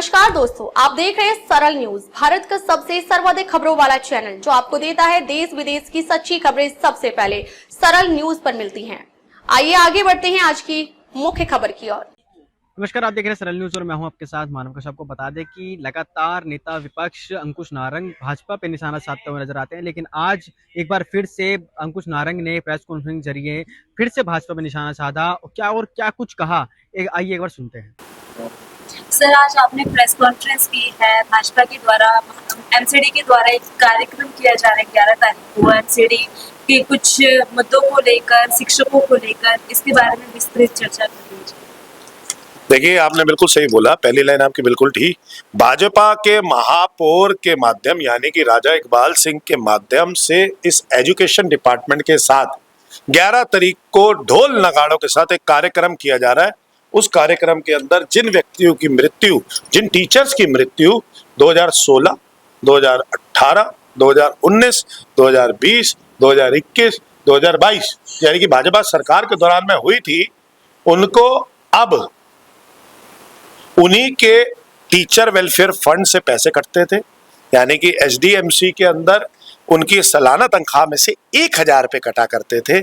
नमस्कार दोस्तों, आप देख रहे हैं सरल न्यूज, भारत का सबसे सर्वाधिक खबरों वाला चैनल जो आपको देता है देश विदेश की सच्ची खबरें सबसे पहले सरल न्यूज पर मिलती हैं। आइए आगे बढ़ते हैं आज की मुख्य खबर की ओर। नमस्कार, आप देख रहे हैं सरल न्यूज और मैं हूं आपके साथ मानव कश्यप। आपको बता दें कि लगातार नेता विपक्ष अंकुश नारंग भाजपा पे निशाना साधते हुए नजर आते हैं, लेकिन आज एक बार फिर से अंकुश नारंग ने प्रेस कॉन्फ्रेंस जरिए फिर से भाजपा पे निशाना साधा। क्या कुछ कहा, आइए एक बार सुनते हैं। सर, आज आपने प्रेस कॉन्फ्रेंस की है भाजपा के द्वारा, एमसीडी के द्वारा एक कार्यक्रम किया जा रहा है 11 तारीख को एमसीडी के कुछ मुद्दों को लेकर, शिक्षकों को लेकर, इसके बारे में विस्तृत चर्चा कर लीजिए। देखिए, आपने बिल्कुल सही बोला, पहली लाइन आपकी बिल्कुल ठीक। भाजपा के महापौर के माध्यम यानी कि राजा इकबाल सिंह के माध्यम से इस एजुकेशन डिपार्टमेंट के साथ 11 तारीख को ढोल नगाड़ों के साथ एक कार्यक्रम किया जा रहा है। उस कार्यक्रम के अंदर जिन व्यक्तियों की मृत्यु, जिन टीचर्स की मृत्यु 2016, 2018, 2019, 2020, 2021, 2022 यानी कि भाजपा सरकार के दौरान में हुई थी, उनको अब उन्हीं के टीचर वेलफेयर फंड से पैसे कटते थे। यानी कि एसडीएमसी के अंदर उनकी सालाना तनख्वाह में से 1000 रुपये कटा करते थे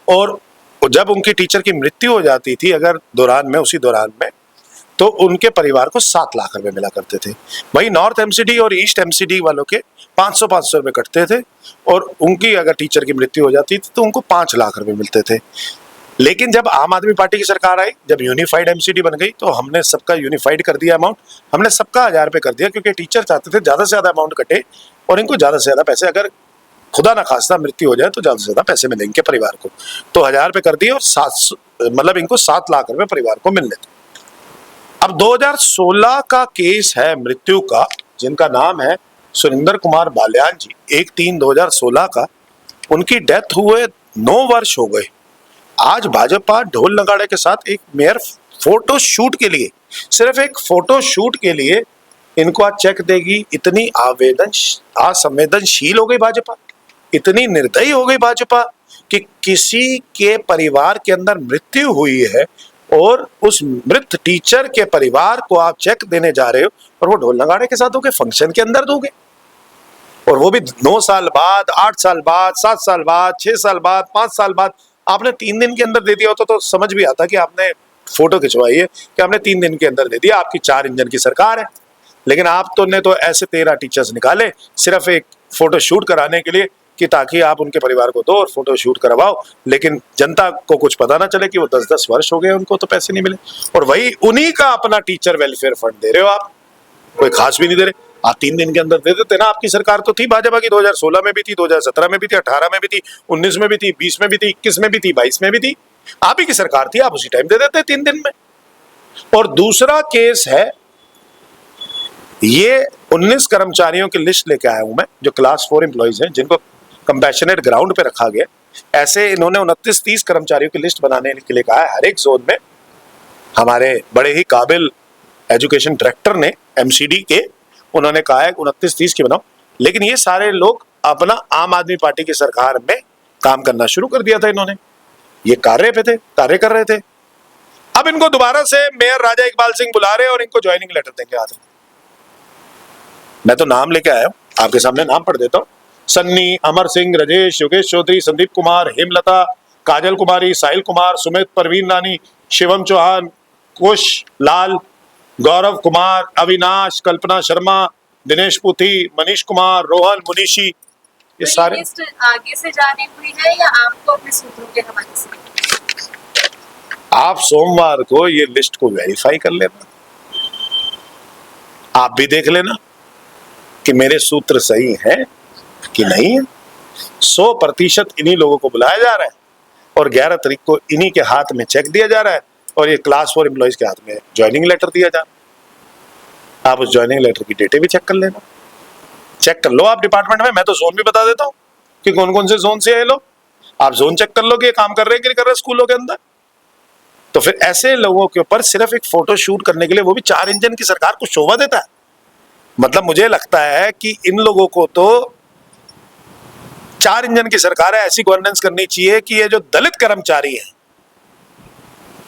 और जब उनकी टीचर की मृत्यु हो जाती थी अगर उसी दौरान में तो उनके परिवार को 7 लाख रुपए मिला करते थे। वहीं नॉर्थ एमसीडी और ईस्ट एमसीडी वालों के 500 रुपए कटते थे और उनकी अगर टीचर की मृत्यु हो जाती थी तो उनको 5 लाख रुपए मिलते थे। लेकिन जब आम आदमी पार्टी की सरकार आई, जब यूनिफाइड एमसीडी बन गई तो हमने सबका यूनिफाइड कर दिया अमाउंट, हमने सबका 1000 रुपये कर दिया, क्योंकि टीचर चाहते थे ज्यादा से ज्यादा अमाउंट कटे और इनको ज्यादा से ज्यादा पैसे, अगर खुदा ना खास्ता मृत्यु हो जाए तो ज्यादा से ज्यादा पैसे मिलेंगे इनके परिवार को। तो 1000 रुपये कर दिए और 7 इनको 7 लाख रुपए परिवार को मिलने थे। अब 2016 का केस है मृत्यु का, जिनका नाम है सुरेंद्र कुमार बाल्यान जी, 1/3/2016 का, उनकी डेथ हुए 9 वर्ष हो गए। आज भाजपा ढोल नगाड़े के साथ एक मेयर फोटो शूट के लिए, सिर्फ एक फोटो शूट के लिए इनको आज चेक देगी। इतनी असंवेदनशील हो गई भाजपा, इतनी निर्दयी हो गई भाजपा कि किसी के परिवार के अंदर मृत्यु हुई है और उस मृत टीचर के परिवार को आप चेक देने जा रहे हो और वो ढोल नगाड़े के साथ दोगे, फंक्शन के अंदर दोगे, और वो भी 9 साल बाद, 8 साल बाद, 7 साल बाद, 6 साल बाद, 5 साल बाद। आपने 3 दिन के अंदर दे दिया होता तो समझ भी आता कि आपने फोटो खिंचवाई है, कि आपने 3 दिन के अंदर दे दिया। आपकी 4 इंजन की सरकार है, लेकिन आप तो ने तो ऐसे 13 टीचर्स निकाले सिर्फ एक फोटो शूट कराने के लिए कि ताकि आप उनके परिवार को दो और फोटो शूट करवाओ, लेकिन जनता को कुछ पता ना चले कि वो 10-10 वर्ष हो गए उनको तो पैसे नहीं मिले। और वही उन्हीं का अपना टीचर वेलफेयर फंड दे रहे हो आप, कोई खास भी नहीं दे रहे। आप 3 दिन के अंदर दे देते ना। आपकी सरकार तो थी भाजपा की, 2016 में भी थी, 2017 में भी थी, 18 में भी थी, 19 में भी थी, 20 में भी थी, 21 में भी थी, 22 में भी थी। आप ही की सरकार थी, आप उसी टाइम दे देते 3 दिन में। और दूसरा केस है, ये 19 कर्मचारियों की लिस्ट लेके आया हूं मैं, जो क्लास 4 एम्प्लॉइज हैं, जिनको कंपैशनेट ग्राउंड पे रखा गया। ऐसे इन्होंने 29-30 कर्मचारियों की लिस्ट बनाने के लिए कहा है। हर एक जोन में हमारे बड़े ही काबिल एजुकेशन डायरेक्टर ने एमसीडी के, उन्होंने कहा है 29-30 की बनाओ। लेकिन ये सारे लोग अपना आम आदमी पार्टी की सरकार में काम करना शुरू कर दिया था इन्होंने, ये कार्य कर रहे थे। अब इनको दोबारा से मेयर राजा इकबाल सिंह बुला रहे और इनको ज्वाइनिंग लेटर देंगे हाथ में। मैं तो नाम लेके आया हूं, आपके सामने नाम पढ़ देता हूं। सन्नी, अमर सिंह, राजेश, योगेश चौधरी, संदीप कुमार, हेमलता, काजल कुमारी, साहिल कुमार, सुमित, परवीन रानी, शिवम चौहान, कुश लाल, गौरव कुमार, अविनाश, कल्पना शर्मा, दिनेश पुथी, मनीष कुमार, रोहन, मुनीशी, ये सारे। लिस्ट आगे से जारी हुई है या आपको अपने सूत्रों के हवाले से? आप सोमवार को ये लिस्ट को वेरीफाई कर लेना, आप भी देख लेना कि मेरे सूत्र सही हैं कि नहीं है। 100% इन्हीं लोगों को बुलाया जा रहा है और 11 तारीख को इन्हीं के हाथ में चेक दिया जा रहा है और ये क्लास 4 एम्प्लॉइज के हाथ में ज्वाइनिंग लेटर दिया जा रहा है। आप उस ज्वाइनिंग लेटर की डेटें भी चेक कर लेना, चेक कर लो आप डिपार्टमेंट में। मैं तो जोन भी बता देता हूँ कि कौन कौन से जोन से है लोग, आप जोन चेक कर लो कि ये काम कर रहे हैं कि नहीं कर रहे स्कूलों के अंदर। तो फिर ऐसे लोगों के ऊपर सिर्फ एक फोटो शूट करने के लिए, वो भी 4 इंजन की सरकार को शोभा देता है। मतलब मुझे लगता है कि इन लोगों को तो 4 इंजन की सरकार है, ऐसी गवर्नेंस करनी चाहिए कि ये जो दलित कर्मचारी हैं,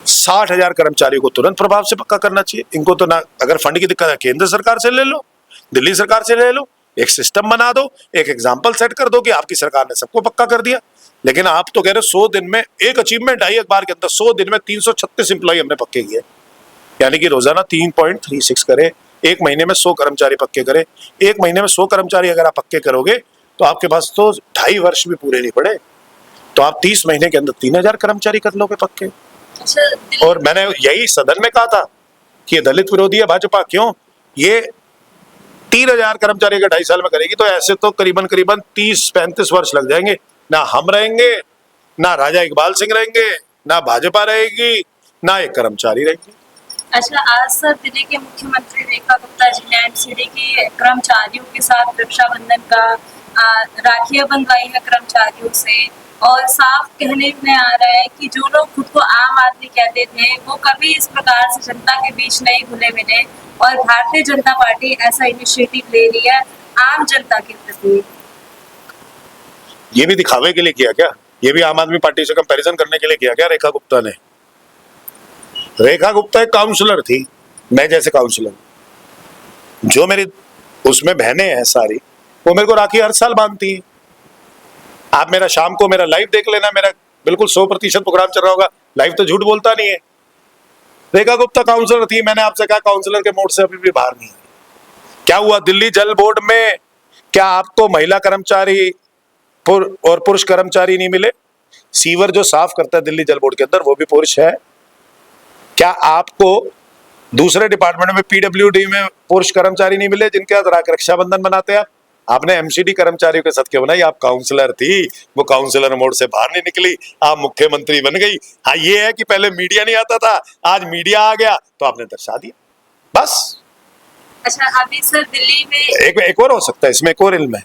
60,000 कर्मचारियों को तुरंत प्रभाव से पक्का करना चाहिए। इनको तो ना, अगर फंड की दिक्कत है केंद्र सरकार से ले लो, दिल्ली सरकार से ले लो, एक सिस्टम बना दो, एक एग्जाम्पल सेट कर दो कि आपकी सरकार ने सबको पक्का कर दिया। लेकिन आप तो कह रहे हो 100 दिन में एक अचीवमेंट आई अखबार के अंदर, 100 दिन में 336 एम्प्लॉय हमने पक्के किए, यानी कि रोजाना 3.36 करे, एक महीने में 100 कर्मचारी पक्के करे। एक महीने में 100 कर्मचारी अगर आप पक्के करोगे तो आपके पास तो 2.5 वर्ष भी पूरे नहीं पड़े, तो आप 30 महीने के अंदर 3,000 कर्मचारी कर लोगे पक्के। अच्छा, और मैंने यही सदन में कहा था कि ये दलित विरोधी है भाजपा, क्यों? ये 3,000 कर्मचारी अगर 2.5 साल में करेगी तो ऐसे तो करीबन 30-35 वर्ष लग जाएंगे। ना हम रहेंगे, ना राजा इकबाल सिंह रहेंगे, ना भाजपा रहेगी, ना एक कर्मचारी रहेगी। अच्छा, आज सर दिल्ली के मुख्यमंत्री रेखा गुप्ता जी ने एमसीडी के कर्मचारियों के साथ रक्षाबंधन का राखियां बंधवाई है कर्मचारियों से, और साफ कहने में आ रहा है कि जो लोग खुद को आम आदमी कहते थे वो कभी इस प्रकार से जनता के बीच नहीं घुले मिले, और भारतीय जनता पार्टी ऐसा इनिशिएटिव ले रही है आम जनता के प्रति। ये भी दिखावे के लिए किया क्या? ये भी आम आदमी पार्टी से कंपैरिजन करने के लिए किया क्या रेखा गुप्ता ने? रेखा गुप्ता एक काउंसलर थी, मैं जैसे काउंसलर, जो मेरी उसमें बहनें हैं सारी, वो मेरे को राखी हर साल बांधती है। आप मेरा शाम को मेरा लाइव देख लेना, मेरा बिल्कुल 100% प्रोग्राम चल रहा होगा, लाइव तो झूठ बोलता नहीं है। रेखा गुप्ता काउंसलर थी, मैंने आपसे कहा काउंसलर के मोड से अभी भी बाहर नहीं है। क्या हुआ दिल्ली जल बोर्ड में? क्या आपको महिला कर्मचारी और पुरुष कर्मचारी नहीं मिले? सीवर जो साफ करता है दिल्ली जल बोर्ड के अंदर वो भी पुरुष है। क्या आपको दूसरे डिपार्टमेंट में पीडब्ल्यूडी में पुरुष कर्मचारी नहीं मिले जिनके साथ रक्षाबंधन मनाते हैं? आपने एमसीडी कर्मचारियों के साथ क्यों बनाई? आप काउंसलर थी, वो काउंसलर मोड से बाहर नहीं निकली, आप मुख्यमंत्री बन गई। हाँ, ये है कि पहले मीडिया नहीं आता था, आज मीडिया आ गया तो आपने दर्शा दिया, बस। अच्छा, अभी सर दिल्ली में एक और हो सकता है इसमें, एक और इल्म है।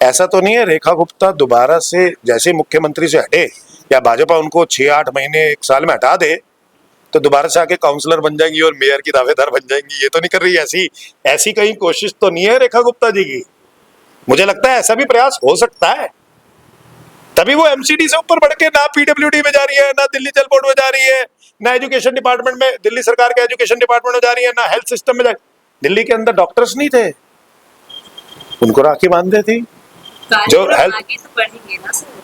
ऐसा तो नहीं है रेखा गुप्ता दोबारा से जैसे मुख्यमंत्री से हटे या भाजपा उनको 6-8 महीने 1 साल में हटा दे तो दोबारा से आके काउंसलर बन जाएंगी और मेयर की दावेदार बन जाएंगी। ये तो नहीं कर रही, ऐसी कहीं कोशिश तो नहीं है रेखा गुप्ता जी की। मुझे लगता है ऐसा भी प्रयास हो सकता है, तभी वो एमसीडी से ऊपर बढ़ के ना पीडब्ल्यूडी में जा रही है, ना दिल्ली जल बोर्ड में जा रही है, ना एजुकेशन डिपार्टमेंट में, दिल्ली सरकार के एजुकेशन डिपार्टमेंट में जा रही है, ना हेल्थ सिस्टम में जा। दिल्ली के अंदर डॉक्टर्स नहीं थे, उनको राखी बांधते थी। जो हेल्थ आगे तो बढ़ेंगे ना सर।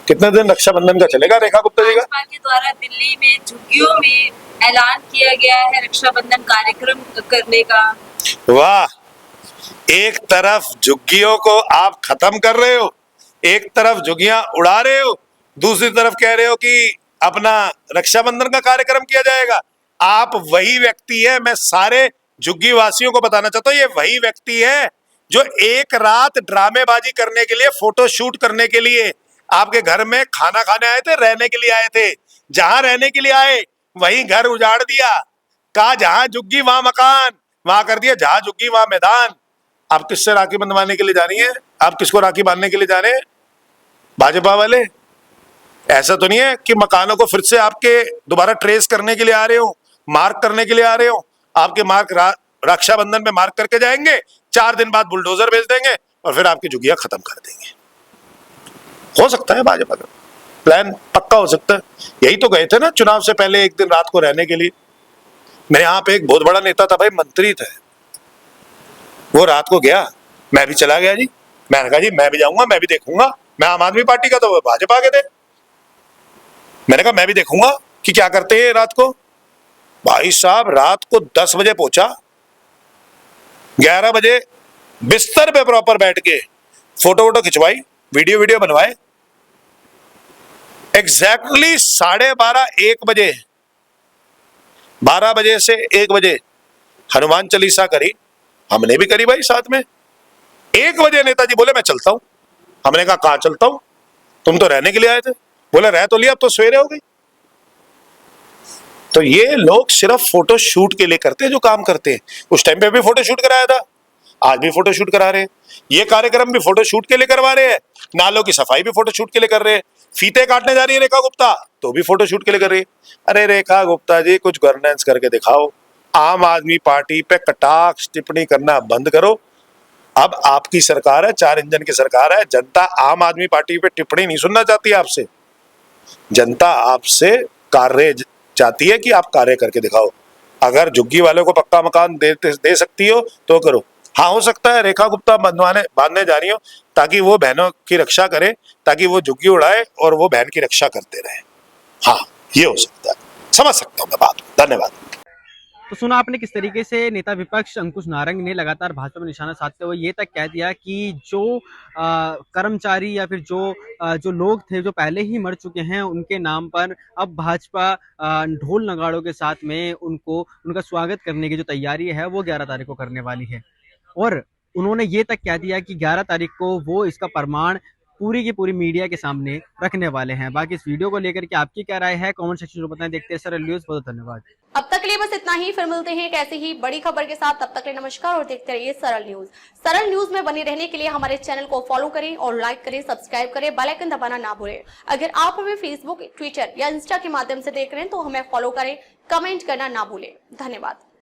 कितने दिन रक्षाबंधन का चलेगा रेखा गुप्ता जी का? भाजपा के द्वारा दिल्ली में झुग्गियों में ऐलान किया गया है रक्षाबंधन कार्यक्रम करने का। वाह, एक तरफ झुग्गियों को आप खत्म कर रहे हो, एक तरफ झुग्गियां उड़ा रहे हो, दूसरी तरफ कह रहे हो कि अपना रक्षाबंधन का कार्यक्रम किया जाएगा। आप वही व्यक्ति है, मैं सारे झुग्गी वासियों को बताना चाहता हूं, ये वही व्यक्ति है जो एक रात ड्रामेबाजी करने के लिए, फोटो शूट करने के लिए आपके घर में खाना खाने आए थे, रहने के लिए आए थे। जहां रहने के लिए आए वहीं घर उजाड़ दिया, कहा जहां झुग्गी वहां मकान, वहां कर दिया जहां झुग्गी वहां मैदान। आप किससे राखी बंधवाने के लिए जा रही हैं? आप किसको राखी बांधने के लिए जा रहे हैं? भाजपा वाले। ऐसा तो नहीं है कि मकानों को फिर से आपके दोबारा ट्रेस करने के लिए आ रहे हो, मार्क करने के लिए आ रहे हो। आपके मार्क रक्षाबंधन में मार्क करके जाएंगे, 4 दिन बाद बुलडोजर भेज देंगे और फिर आपकी झुग्गियां खत्म कर देंगे। हो सकता है भाजपा का प्लान, पक्का हो सकता है। यही तो गए थे ना चुनाव से पहले एक दिन रात को रहने के लिए। मेरे यहाँ पे एक बहुत बड़ा नेता था भाई, मंत्री थे, वो रात को गया, मैं भी चला गया जी। मैंने कहा जी मैं भी जाऊंगा, मैं भी देखूंगा। मैं आम आदमी पार्टी का, तो वो भाजपा के थे। मैंने कहा मैं भी देखूंगा कि क्या करते हैं रात को। भाई साहब रात को 10 बजे पहुंचा, 11 बजे बिस्तर पे प्रॉपर बैठ के फोटो वोटो खिंचवाई, वीडियो बनवाए। एग्जैक्टली 12:30-1 बजे, 12 बजे से 1 बजे हनुमान चालीसा करी, हमने भी करी भाई साथ में। 1 बजे नेताजी बोले मैं चलता हूं। हमने कहा कहां चलता हूं? तुम तो रहने के लिए आए थे। बोले रह तो लिया, अब तो सवेरे हो गई। तो ये लोग सिर्फ फोटो शूट के लिए करते हैं जो काम करते हैं। उस टाइम पे भी फोटो शूट कराया था, आज भी फोटो शूट करा रहे हैं। ये कार्यक्रम भी फोटो शूट के लिए करवा रहे हैं, नालों की सफाई भी फोटो शूट के लिए कर रहे हैं। फीते काटने जा रही है रेखा गुप्ता, तो भी फोटो शूट के लिए कर रही है। अरे रेखा गुप्ता जी कुछ गवर्नेंस करके दिखाओ। आम आदमी पार्टी पे कटाक्ष टिप्पणी करना बंद करो। अब आपकी सरकार है, 4 इंजन की सरकार है। जनता आम आदमी पार्टी पे टिप्पणी नहीं सुनना चाहती आपसे, जनता आपसे कार्य चाहती है कि आप कार्य करके दिखाओ। अगर झुग्गी वाले को पक्का मकान दे सकती हो तो करो। हाँ, हो सकता है रेखा गुप्ता बांधने जा रही हो ताकि वो बहनों की रक्षा करे, ताकि वो झुग्गी उड़ाए और वो बहन की रक्षा करते रहे। हाँ, ये हो सकता है, समझ सकता हूँ मैं बात। धन्यवाद। तो सुना आपने किस तरीके से नेता विपक्ष अंकुश नारंग ने लगातार भाजपा पर निशाना साधते हुए ये तक कह दिया कि जो कर्मचारी या फिर जो लोग थे जो पहले ही मर चुके हैं उनके नाम पर अब भाजपा ढोल नगाड़ों के साथ में उनका स्वागत करने की जो तैयारी है वो 11 तारीख को करने वाली है। और उन्होंने ये तक कह दिया कि 11 तारीख को वो इसका प्रमाण पूरी की पूरी मीडिया के सामने रखने वाले हैं। बाकी इस वीडियो को लेकर के आपकी क्या राय है कमेंट सेक्शन में बताएं। देखते हैं सरल न्यूज़। बहुत धन्यवाद। अब तक के लिए बस इतना ही, फिर मिलते हैं एक ऐसी ही बड़ी खबर के साथ। तब तक के लिए नमस्कार और देखते रहिए सरल न्यूज। सरल न्यूज में बने रहने के लिए हमारे चैनल को फॉलो करें और लाइक करें, सब्सक्राइब करें, बेल आइकन दबाना ना भूलें। अगर आप हमें फेसबुक, ट्विटर या इंस्टा के माध्यम से देख रहे हैं तो हमें फॉलो करें, कमेंट करना ना भूलें। धन्यवाद।